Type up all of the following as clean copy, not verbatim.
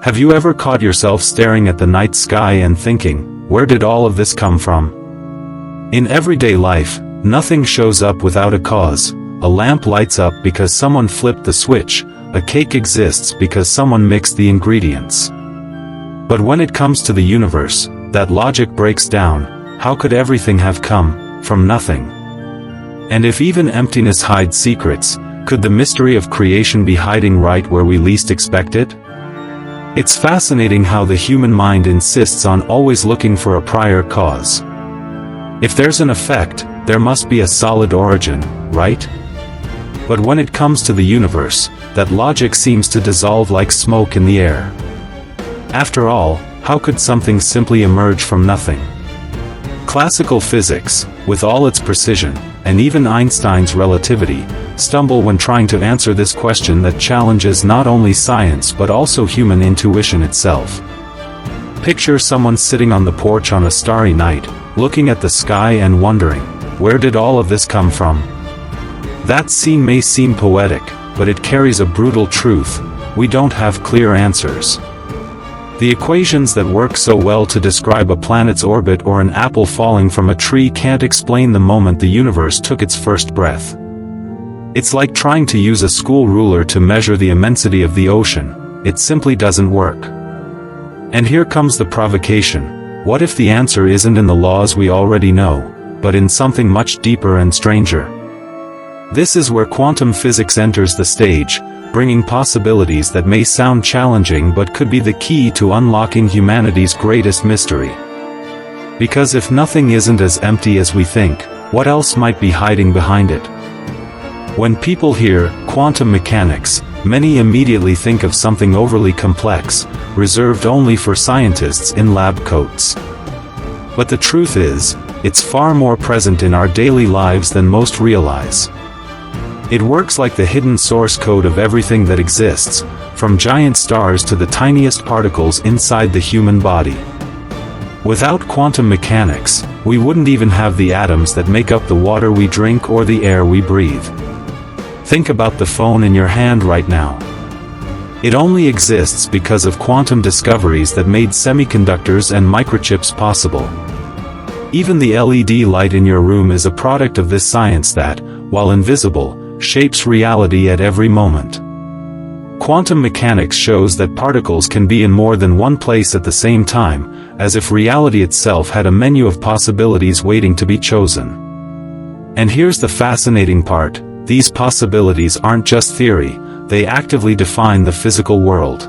Have you ever caught yourself staring at the night sky and thinking, where did all of this come from? In everyday life, nothing shows up without a cause. A lamp lights up because someone flipped the switch, a cake exists because someone mixed the ingredients. But when it comes to the universe, that logic breaks down. How could everything have come from nothing? And if even emptiness hides secrets, could the mystery of creation be hiding right where we least expect it? It's fascinating how the human mind insists on always looking for a prior cause. If there's an effect, there must be a solid origin, right? But when it comes to the universe, that logic seems to dissolve like smoke in the air. After all, how could something simply emerge from nothing? Classical physics, with all its precision, and even Einstein's relativity, stumble when trying to answer this question that challenges not only science but also human intuition itself. Picture someone sitting on the porch on a starry night, looking at the sky and wondering, where did all of this come from? That scene may seem poetic, but it carries a brutal truth: we don't have clear answers. The equations that work so well to describe a planet's orbit or an apple falling from a tree can't explain the moment the universe took its first breath. It's like trying to use a school ruler to measure the immensity of the ocean. It simply doesn't work. And here comes the provocation. What if the answer isn't in the laws we already know, but in something much deeper and stranger? This is where quantum physics enters the stage, bringing possibilities that may sound challenging but could be the key to unlocking humanity's greatest mystery. Because if nothing isn't as empty as we think, what else might be hiding behind it? When people hear quantum mechanics, many immediately think of something overly complex, reserved only for scientists in lab coats. But the truth is, it's far more present in our daily lives than most realize. It works like the hidden source code of everything that exists, from giant stars to the tiniest particles inside the human body. Without quantum mechanics, we wouldn't even have the atoms that make up the water we drink or the air we breathe. Think about the phone in your hand right now. It only exists because of quantum discoveries that made semiconductors and microchips possible. Even the LED light in your room is a product of this science that, while invisible, shapes reality at every moment. Quantum mechanics shows that particles can be in more than one place at the same time, as if reality itself had a menu of possibilities waiting to be chosen. And here's the fascinating part: these possibilities aren't just theory, they actively define the physical world.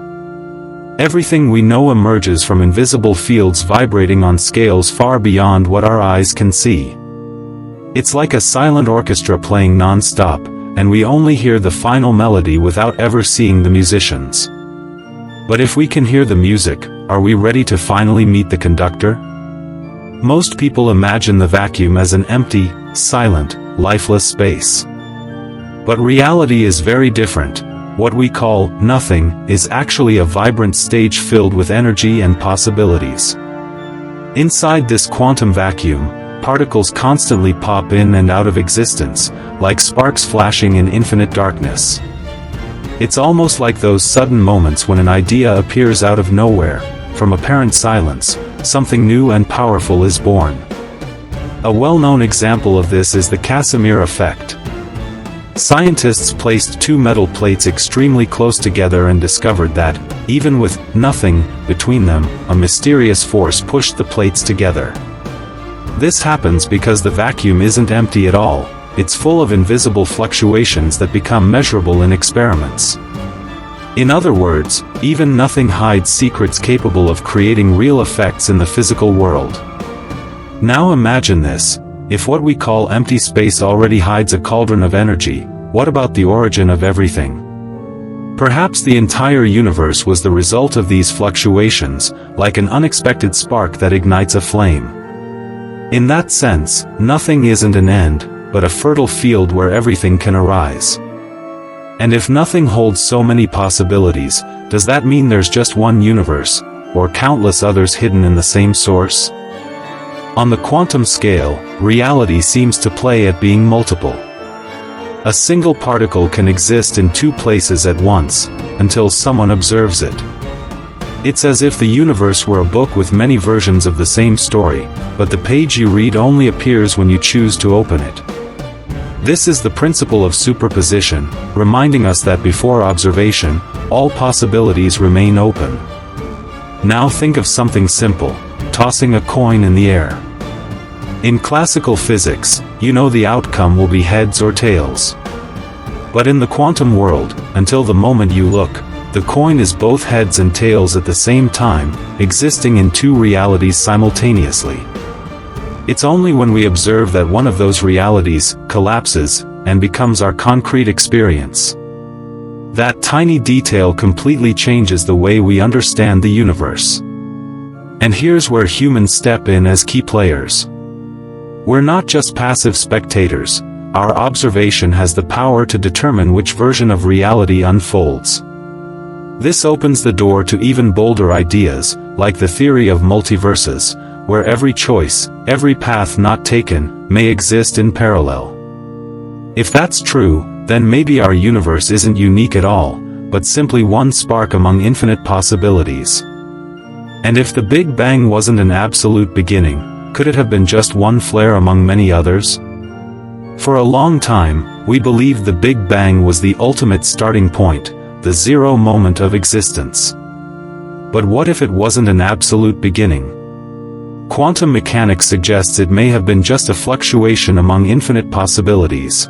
Everything we know emerges from invisible fields vibrating on scales far beyond what our eyes can see. It's like a silent orchestra playing non-stop, and we only hear the final melody without ever seeing the musicians. But if we can hear the music, are we ready to finally meet the conductor? Most people imagine the vacuum as an empty, silent, lifeless space. But reality is very different. What we call nothing is actually a vibrant stage filled with energy and possibilities. Inside this quantum vacuum, particles constantly pop in and out of existence, like sparks flashing in infinite darkness. It's almost like those sudden moments when an idea appears out of nowhere. From apparent silence, something new and powerful is born. A well-known example of this is the Casimir effect. Scientists placed two metal plates extremely close together and discovered that, even with nothing between them, a mysterious force pushed the plates together. This happens because the vacuum isn't empty at all, it's full of invisible fluctuations that become measurable in experiments. In other words, even nothing hides secrets capable of creating real effects in the physical world. Now imagine this: if what we call empty space already hides a cauldron of energy, what about the origin of everything? Perhaps the entire universe was the result of these fluctuations, like an unexpected spark that ignites a flame. In that sense, nothing isn't an end, but a fertile field where everything can arise. And if nothing holds so many possibilities, does that mean there's just one universe, or countless others hidden in the same source? On the quantum scale, reality seems to play at being multiple. A single particle can exist in two places at once, until someone observes it. It's as if the universe were a book with many versions of the same story, but the page you read only appears when you choose to open it. This is the principle of superposition, reminding us that before observation, all possibilities remain open. Now think of something simple: tossing a coin in the air. In classical physics, you know the outcome will be heads or tails. But in the quantum world, until the moment you look, the coin is both heads and tails at the same time, existing in two realities simultaneously. It's only when we observe that one of those realities collapses and becomes our concrete experience. That tiny detail completely changes the way we understand the universe. And here's where humans step in as key players. We're not just passive spectators. Our observation has the power to determine which version of reality unfolds. This opens the door to even bolder ideas, like the theory of multiverses, where every choice, every path not taken, may exist in parallel. If that's true, then maybe our universe isn't unique at all, but simply one spark among infinite possibilities. And if the Big Bang wasn't an absolute beginning, could it have been just one flare among many others? For a long time, we believed the Big Bang was the ultimate starting point, the zero moment of existence. But what if it wasn't an absolute beginning? Quantum mechanics suggests it may have been just a fluctuation among infinite possibilities.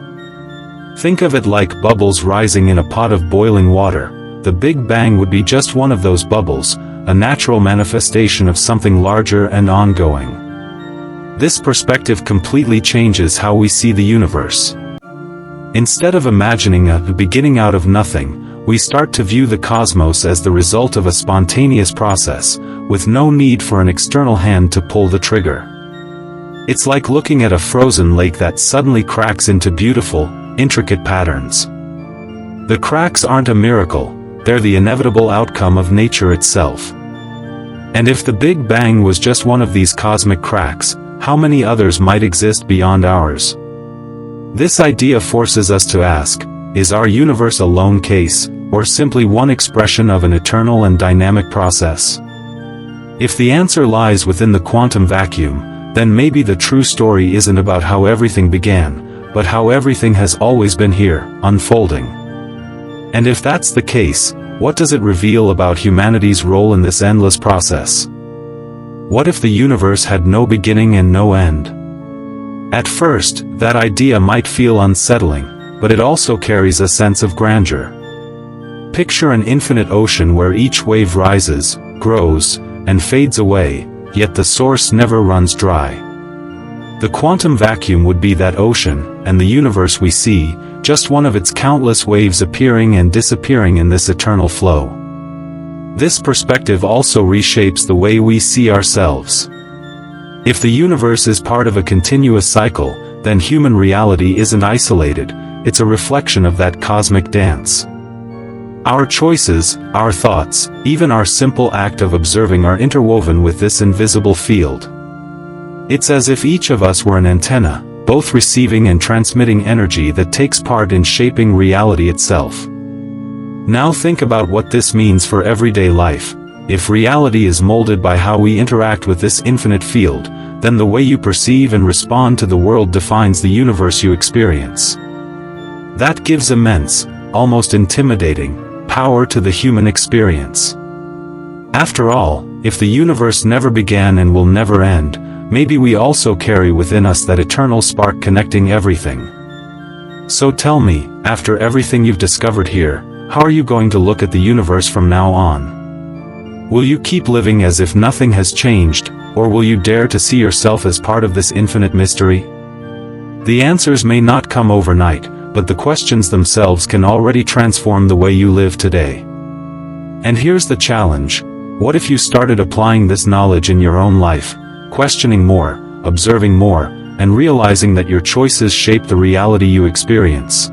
Think of it like bubbles rising in a pot of boiling water. The Big Bang would be just one of those bubbles, a natural manifestation of something larger and ongoing. This perspective completely changes how we see the universe. Instead of imagining a beginning out of nothing, we start to view the cosmos as the result of a spontaneous process, with no need for an external hand to pull the trigger. It's like looking at a frozen lake that suddenly cracks into beautiful, intricate patterns. The cracks aren't a miracle, they're the inevitable outcome of nature itself. And if the Big Bang was just one of these cosmic cracks, how many others might exist beyond ours? This idea forces us to ask, is our universe a lone case, or simply one expression of an eternal and dynamic process? If the answer lies within the quantum vacuum, then maybe the true story isn't about how everything began, but how everything has always been here, unfolding. And if that's the case, what does it reveal about humanity's role in this endless process? What if the universe had no beginning and no end? At first, that idea might feel unsettling, but it also carries a sense of grandeur. Picture an infinite ocean where each wave rises, grows, and fades away, yet the source never runs dry. The quantum vacuum would be that ocean, and the universe we see, just one of its countless waves appearing and disappearing in this eternal flow. This perspective also reshapes the way we see ourselves. If the universe is part of a continuous cycle, then human reality isn't isolated, it's a reflection of that cosmic dance. Our choices, our thoughts, even our simple act of observing are interwoven with this invisible field. It's as if each of us were an antenna, both receiving and transmitting energy that takes part in shaping reality itself. Now think about what this means for everyday life. If reality is molded by how we interact with this infinite field, then the way you perceive and respond to the world defines the universe you experience. That gives immense, almost intimidating, power to the human experience. After all, if the universe never began and will never end, maybe we also carry within us that eternal spark connecting everything. So tell me, after everything you've discovered here, how are you going to look at the universe from now on? Will you keep living as if nothing has changed, or will you dare to see yourself as part of this infinite mystery? The answers may not come overnight, but the questions themselves can already transform the way you live today. And here's the challenge. What if you started applying this knowledge in your own life, questioning more, observing more, and realizing that your choices shape the reality you experience?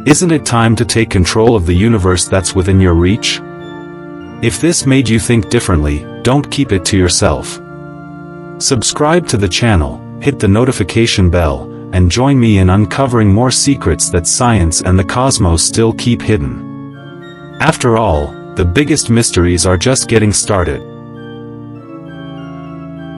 Isn't it time to take control of the universe that's within your reach? If this made you think differently, don't keep it to yourself. Subscribe to the channel, hit the notification bell, and join me in uncovering more secrets that science and the cosmos still keep hidden. After all, The biggest mysteries are just getting started.